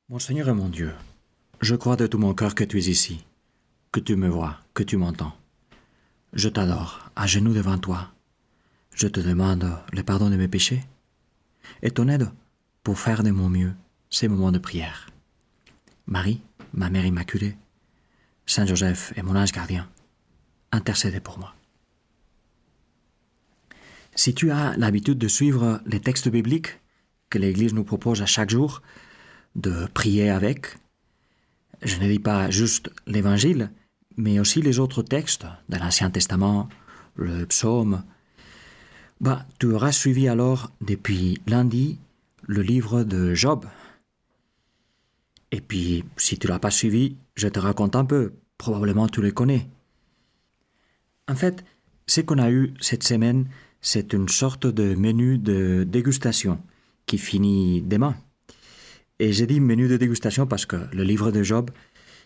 Mon Seigneur et mon Dieu, je crois de tout mon cœur que tu es ici, que tu me vois, que tu m'entends. Je t'adore, à genoux devant toi. Je te demande le pardon de mes péchés et ton aide pour faire de mon mieux ces moments de prière. Marie, ma mère immaculée, Saint Joseph et mon ange gardien, intercédez pour moi. Si tu as l'habitude de suivre les textes bibliques que l'Église nous propose à chaque jour, de prier avec, je ne dis pas juste l'Évangile, mais aussi les autres textes de l'Ancien Testament, le psaume, tu auras suivi alors depuis lundi le livre de Job. Et puis, si tu ne l'as pas suivi, je te raconte un peu. Probablement tu le connais. En fait, ce qu'on a eu cette semaine, c'est une sorte de menu de dégustation qui finit demain. Et j'ai dit menu de dégustation parce que le livre de Job,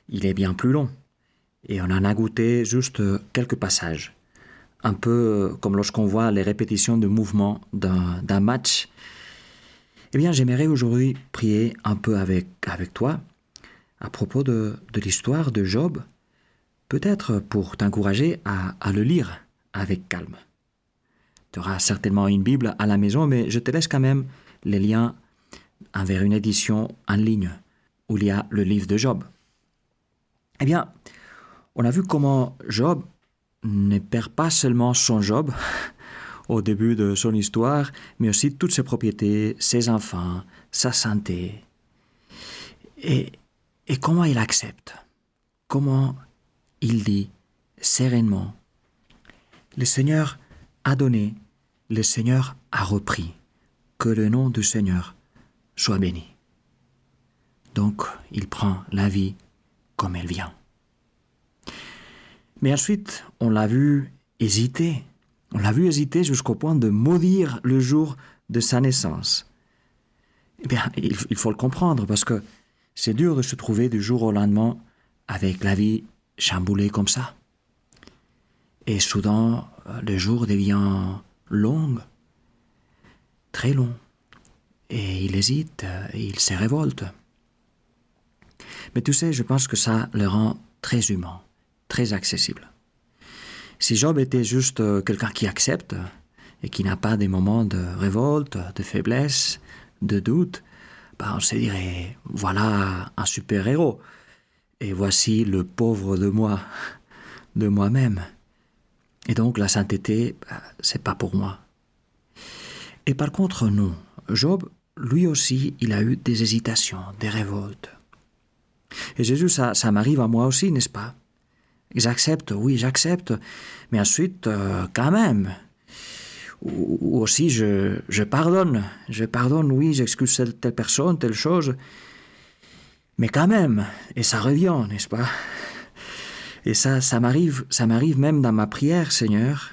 il est bien plus long. Et on en a goûté juste quelques passages. Un peu comme lorsqu'on voit les répétitions de mouvements d'un match. Eh bien, j'aimerais aujourd'hui prier un peu avec toi à propos de l'histoire de Job, peut-être pour t'encourager à le lire avec calme. Tu auras certainement une Bible à la maison, mais je te laisse quand même les liens vers une édition en ligne où il y a le livre de Job. Eh bien, on a vu comment Job ne perd pas seulement son job au début de son histoire, mais aussi toutes ses propriétés, ses enfants, sa santé. Et comment il accepte, comment il dit sereinement, le Seigneur a donné, le Seigneur a repris, que le nom du Seigneur soit béni. Donc, il prend la vie comme elle vient. Mais ensuite, on l'a vu hésiter. On l'a vu hésiter jusqu'au point de maudire le jour de sa naissance. Eh bien, il faut le comprendre parce que c'est dur de se trouver du jour au lendemain avec la vie chamboulée comme ça. Et soudain, le jour devient long, très long. Et il hésite, il se révolte. Mais tu sais, je pense que ça le rend très humain, très accessible. Si Job était juste quelqu'un qui accepte et qui n'a pas des moments de révolte, de faiblesse, de doute, on se dirait, voilà un super-héros. Et voici le pauvre de moi, de moi-même. Et donc la sainteté, c'est pas pour moi. Et par contre, non. Job, lui aussi, il a eu des hésitations, des révoltes. Et Jésus, ça m'arrive à moi aussi, n'est-ce pas? J'accepte, oui, j'accepte, mais ensuite, quand même. Ou aussi, je pardonne, oui, j'excuse telle personne, telle chose, mais quand même, et ça revient, n'est-ce pas? Et ça m'arrive même dans ma prière, Seigneur,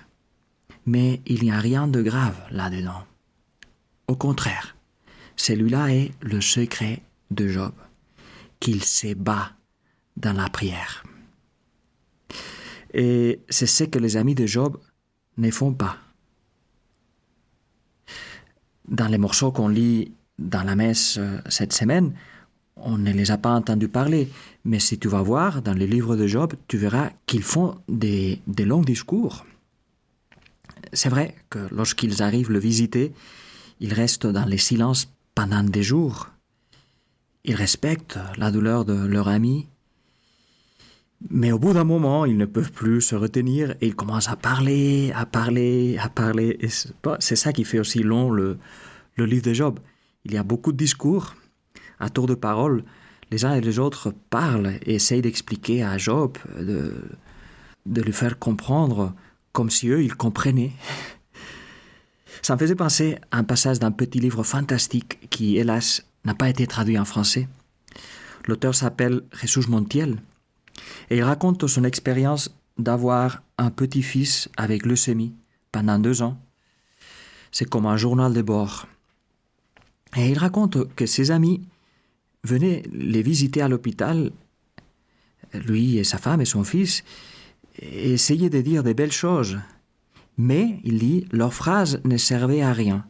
mais il n'y a rien de grave là-dedans. Au contraire, celui-là est le secret de Job, qu'il s'ébat dans la prière. Et c'est ce que les amis de Job ne font pas. Dans les morceaux qu'on lit dans la messe cette semaine, on ne les a pas entendus parler. Mais si tu vas voir dans le livre de Job, tu verras qu'ils font des longs discours. C'est vrai que lorsqu'ils arrivent le visiter, ils restent dans les silences pendant des jours. Ils respectent la douleur de leur ami. Mais au bout d'un moment, ils ne peuvent plus se retenir et ils commencent à parler. Et c'est ça qui fait aussi long le livre de Job. Il y a beaucoup de discours. À tour de parole, les uns et les autres parlent et essayent d'expliquer à Job, de lui faire comprendre comme si eux, ils comprenaient. Ça me faisait penser à un passage d'un petit livre fantastique qui, hélas, n'a pas été traduit en français. L'auteur s'appelle Jesús Montiel et il raconte son expérience d'avoir un petit-fils avec leucémie pendant 2 ans. C'est comme un journal de bord. Et il raconte que ses amis venaient les visiter à l'hôpital, lui et sa femme et son fils, et essayaient de dire des belles choses. Mais, il dit, leurs phrases ne servaient à rien.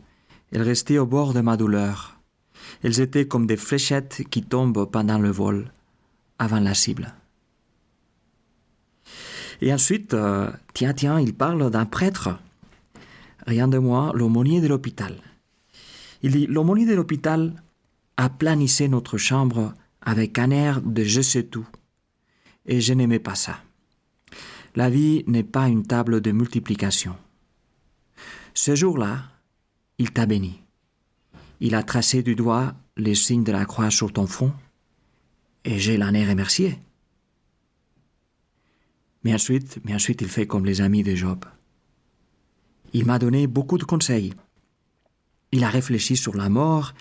Elles restaient au bord de ma douleur. Elles étaient comme des fléchettes qui tombent pendant le vol, avant la cible. Et ensuite, il parle d'un prêtre. Rien de moins, l'aumônier de l'hôpital. Il dit, l'aumônier de l'hôpital aplanissait notre chambre avec un air de je sais tout. Et je n'aimais pas ça. La vie n'est pas une table de multiplication. Ce jour-là, il t'a béni. Il a tracé du doigt les signes de la croix sur ton front, et je l'en ai remercié. Mais ensuite, il fait comme les amis de Job. Il m'a donné beaucoup de conseils. Il a réfléchi sur la mort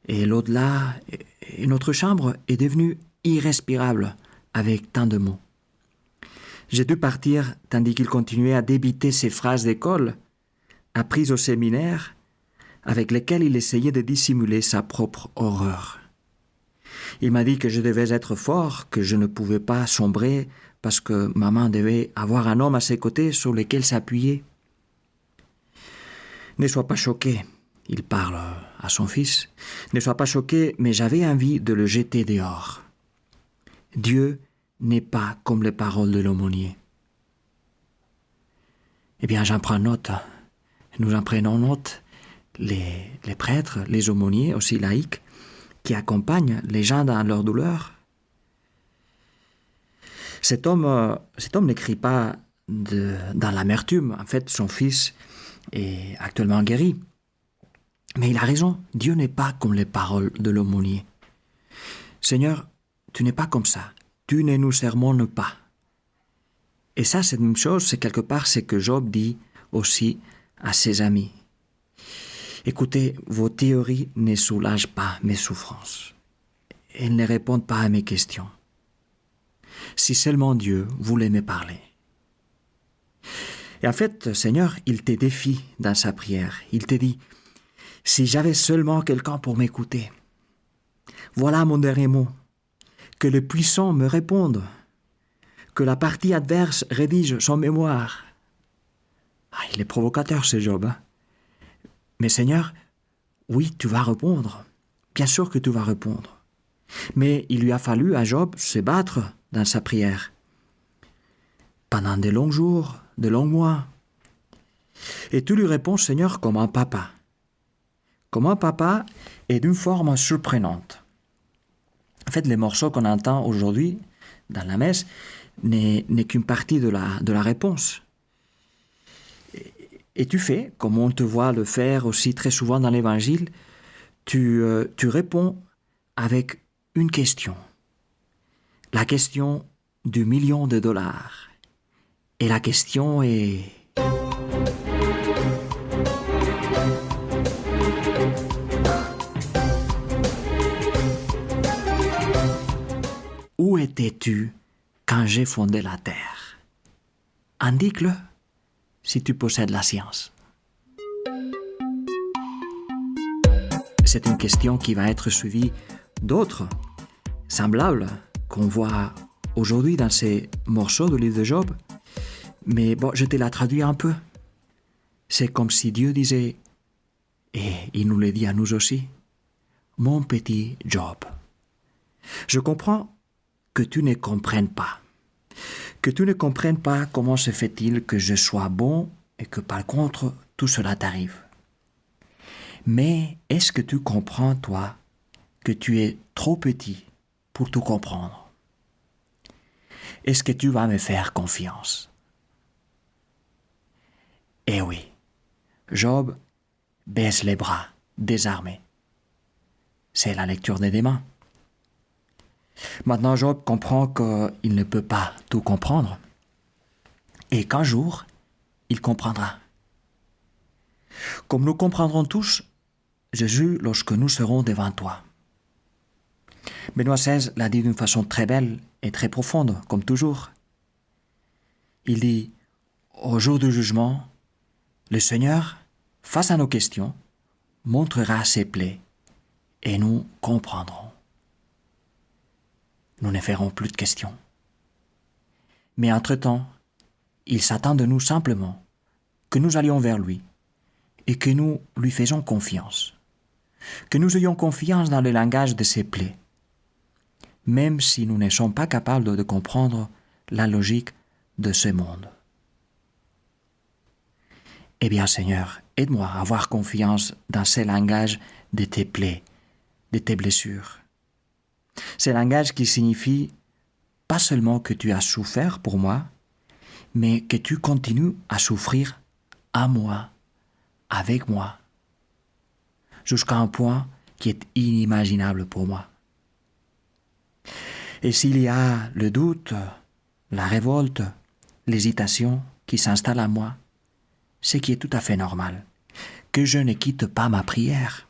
et l'au-delà, et notre chambre est devenue irrespirable avec tant de mots. J'ai dû partir tandis qu'il continuait à débiter ses phrases d'école, apprises au séminaire, avec lesquelles il essayait de dissimuler sa propre horreur. Il m'a dit que je devais être fort, que je ne pouvais pas sombrer parce que maman devait avoir un homme à ses côtés sur lequel s'appuyer. Ne sois pas choqué, il parle à son fils. Ne sois pas choqué, mais j'avais envie de le jeter dehors. Dieu n'est pas comme les paroles de l'aumônier. Eh bien, j'en prends note. Nous en prenons note, les prêtres, les aumôniers, aussi laïcs, qui accompagnent les gens dans leur douleur. Cet homme n'écrit pas dans l'amertume. En fait, son fils est actuellement guéri. Mais il a raison, Dieu n'est pas comme les paroles de l'aumônier. Seigneur, tu n'es pas comme ça. Tu ne nous sermonnes pas. Et ça, c'est une chose, c'est quelque part ce que Job dit aussi à ses amis. Écoutez, vos théories ne soulagent pas mes souffrances. Elles ne répondent pas à mes questions. Si seulement Dieu voulait me parler. Et en fait, Seigneur, il te défie dans sa prière. Il te dit, si j'avais seulement quelqu'un pour m'écouter. Voilà mon dernier mot. Que le puissant me réponde. Que la partie adverse rédige son mémoire. Il est provocateur, ce Job. Mais Seigneur, oui, tu vas répondre. Bien sûr que tu vas répondre. Mais il lui a fallu à Job se battre dans sa prière. Pendant de longs jours, de longs mois. Et tu lui réponds, Seigneur, comme un papa. Comme un papa et d'une forme surprenante. En fait, les morceaux qu'on entend aujourd'hui dans la messe n'est qu'une partie de la réponse. Et tu fais, comme on te voit le faire aussi très souvent dans l'Évangile, tu réponds avec une question. La question du million de dollars. Et la question est... Où étais-tu quand j'ai fondé la terre? Indique-le si tu possèdes la science. C'est une question qui va être suivie d'autres semblables qu'on voit aujourd'hui dans ces morceaux du livre de Job. Mais bon, je te la traduis un peu. C'est comme si Dieu disait, et il nous le dit à nous aussi, mon petit Job, je comprends que tu ne comprennes pas. Que tu ne comprennes pas comment se fait-il que je sois bon et que par contre tout cela t'arrive. Mais est-ce que tu comprends, toi, que tu es trop petit pour tout comprendre? Est-ce que tu vas me faire confiance? Eh oui, Job baisse les bras, désarmé. C'est la lecture des démons. Maintenant, Job comprend qu'il ne peut pas tout comprendre et qu'un jour, il comprendra. Comme nous comprendrons tous, Jésus, lorsque nous serons devant toi. Benoît XVI l'a dit d'une façon très belle et très profonde, comme toujours. Il dit, au jour du jugement, le Seigneur, face à nos questions, montrera ses plaies et nous comprendrons. Nous ne ferons plus de questions. Mais entre-temps, il s'attend de nous simplement que nous allions vers lui et que nous lui faisons confiance. Que nous ayons confiance dans le langage de ces plaies, même si nous ne sommes pas capables de comprendre la logique de ce monde. Eh bien, Seigneur, aide-moi à avoir confiance dans ce langage de tes plaies, de tes blessures. Ce langage qui signifie pas seulement que tu as souffert pour moi, mais que tu continues à souffrir à moi, avec moi, jusqu'à un point qui est inimaginable pour moi. Et s'il y a le doute, la révolte, l'hésitation qui s'installe à moi, ce qui est tout à fait normal, que je ne quitte pas ma prière,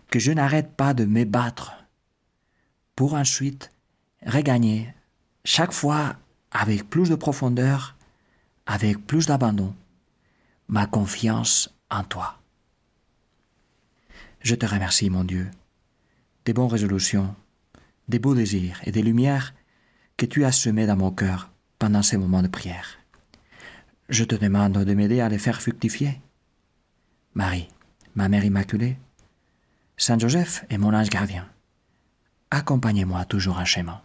que je n'arrête pas de me battre pour ensuite regagner chaque fois avec plus de profondeur, avec plus d'abandon, ma confiance en toi. Je te remercie, mon Dieu, des bonnes résolutions, des beaux désirs et des lumières que tu as semées dans mon cœur pendant ces moments de prière. Je te demande de m'aider à les faire fructifier. Marie, ma Mère Immaculée, Saint Joseph est mon ange gardien. Accompagnez-moi toujours en chemin.